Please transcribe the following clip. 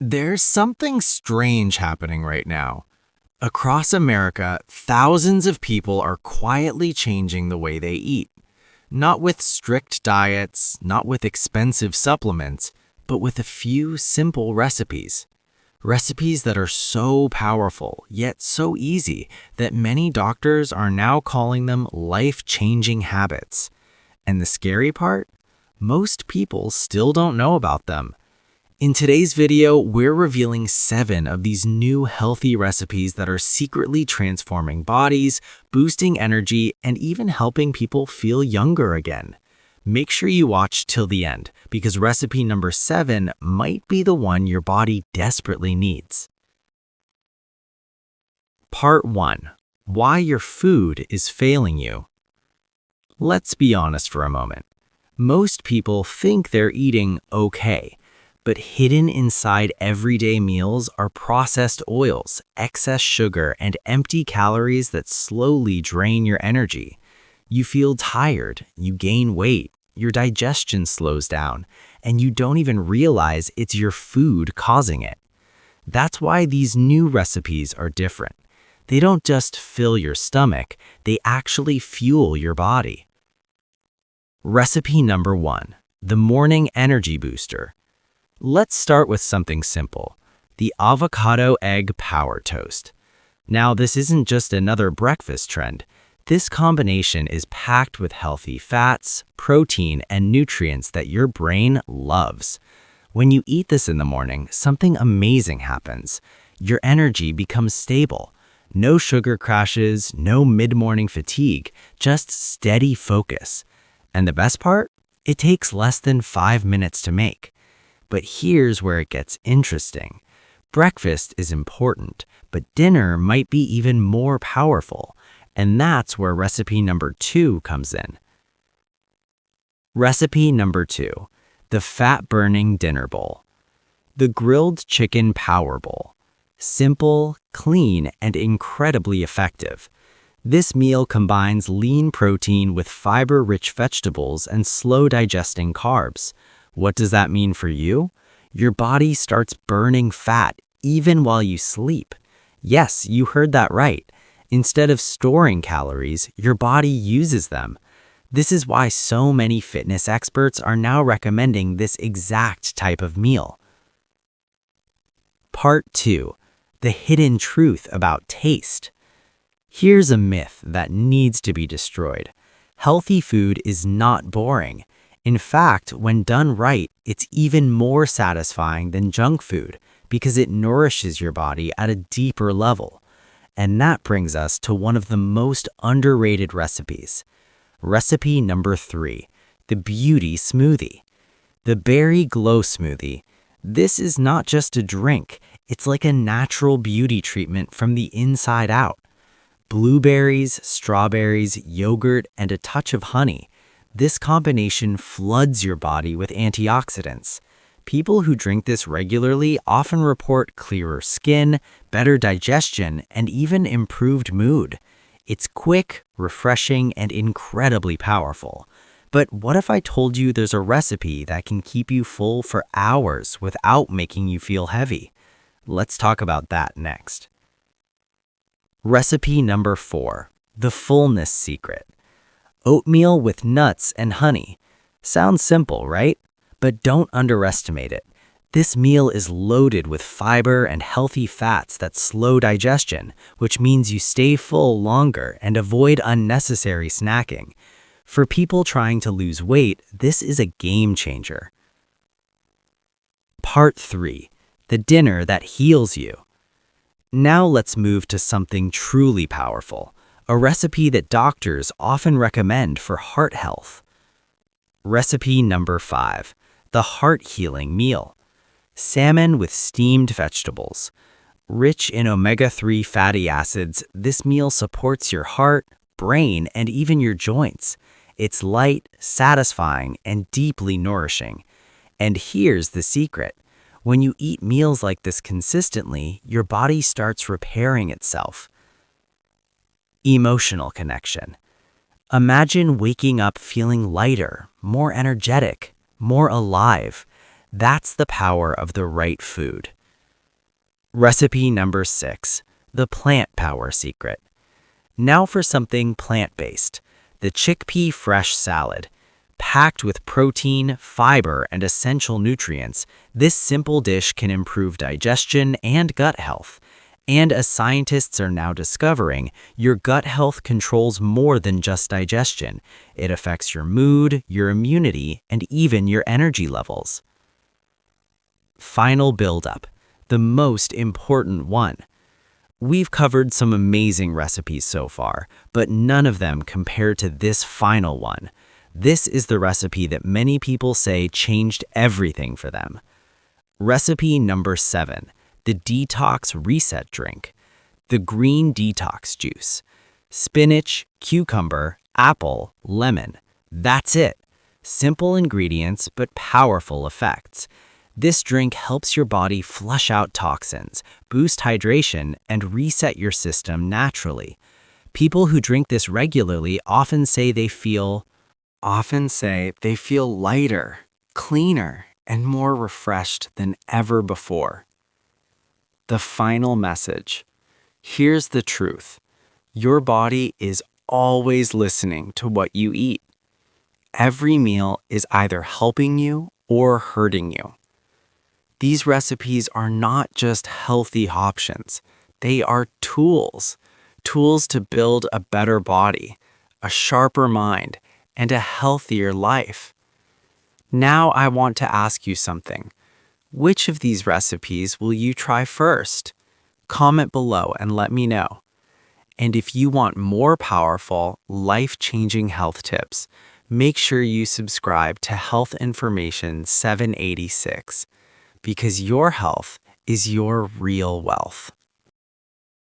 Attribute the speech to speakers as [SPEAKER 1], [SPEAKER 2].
[SPEAKER 1] There's something strange happening right now. Across America, thousands of people are quietly changing the way they eat. Not with strict diets, not with expensive supplements, but with a few simple recipes. Recipes that are so powerful, yet so easy, that many doctors are now calling them life-changing habits. And the scary part? Most people still don't know about them. In today's video, we're revealing 7 of these new healthy recipes that are secretly transforming bodies, boosting energy, and even helping people feel younger again. Make sure you watch till the end, because recipe number 7 might be the one your body desperately needs. Part 1. Why your food is failing you. Let's be honest for a moment. Most people think they're eating okay. But hidden inside everyday meals are processed oils, excess sugar, and empty calories that slowly drain your energy. You feel tired, you gain weight, your digestion slows down, and you don't even realize it's your food causing it. That's why these new recipes are different. They don't just fill your stomach, they actually fuel your body. Recipe number 1, the morning energy booster. Let's start with something simple, the avocado egg power toast. Now, this isn't just another breakfast trend. This combination is packed with healthy fats, protein, and nutrients that your brain loves. When you eat this in the morning, something amazing happens. Your energy becomes stable. No sugar crashes, no mid-morning fatigue, just steady focus. And the best part? It takes less than 5 minutes to make. But here's where it gets interesting. Breakfast is important, but dinner might be even more powerful. And that's where recipe number 2 comes in. Recipe number 2, the fat-burning dinner bowl. The grilled chicken power bowl. Simple, clean, and incredibly effective. This meal combines lean protein with fiber-rich vegetables and slow-digesting carbs. What does that mean for you? Your body starts burning fat even while you sleep. Yes, you heard that right. Instead of storing calories, your body uses them. This is why so many fitness experts are now recommending this exact type of meal. Part 2. The hidden truth about taste. Here's a myth that needs to be destroyed. Healthy food is not boring. In fact, when done right, it's even more satisfying than junk food because it nourishes your body at a deeper level. And that brings us to one of the most underrated recipes. Recipe number 3, the beauty smoothie. The berry glow smoothie. This is not just a drink, it's like a natural beauty treatment from the inside out. Blueberries, strawberries, yogurt, and a touch of honey. This combination floods your body with antioxidants. People who drink this regularly often report clearer skin, better digestion, and even improved mood. It's quick, refreshing, and incredibly powerful. But what if I told you there's a recipe that can keep you full for hours without making you feel heavy? Let's talk about that next. Recipe number 4, the fullness secret. Oatmeal with nuts and honey. Sounds simple, right? But don't underestimate it. This meal is loaded with fiber and healthy fats that slow digestion, which means you stay full longer and avoid unnecessary snacking. For people trying to lose weight, this is a game changer. Part 3. The dinner that heals you. Now let's move to something truly powerful. A recipe that doctors often recommend for heart health. Recipe number 5, the heart-healing meal. Salmon with steamed vegetables. Rich in omega-3 fatty acids, this meal supports your heart, brain, and even your joints. It's light, satisfying, and deeply nourishing. And here's the secret. When you eat meals like this consistently, your body starts repairing itself. Emotional connection. Imagine waking up feeling lighter, more energetic, more alive. That's the power of the right food. Recipe number 6, the plant power secret. Now for something plant-based, the chickpea fresh salad. Packed with protein, fiber, and essential nutrients, this simple dish can improve digestion and gut health. And as scientists are now discovering, your gut health controls more than just digestion. It affects your mood, your immunity, and even your energy levels. Final buildup, the most important one. We've covered some amazing recipes so far, but none of them compare to this final one. This is the recipe that many people say changed everything for them. Recipe number 7, the detox reset drink. The green detox juice. Spinach, cucumber, apple, lemon. That's it. Simple ingredients, but powerful effects. This drink helps your body flush out toxins, boost hydration, and reset your system naturally. People who drink this regularly often say they feel lighter, cleaner, and more refreshed than ever before. The final message. Here's the truth. Your body is always listening to what you eat. Every meal is either helping you or hurting you. These recipes are not just healthy options. They are tools. Tools to build a better body, a sharper mind, and a healthier life. Now I want to ask you something. Which of these recipes will you try first? Comment below and let me know. And if you want more powerful, life-changing health tips, make sure you subscribe to Health Information 786, because your health is your real wealth.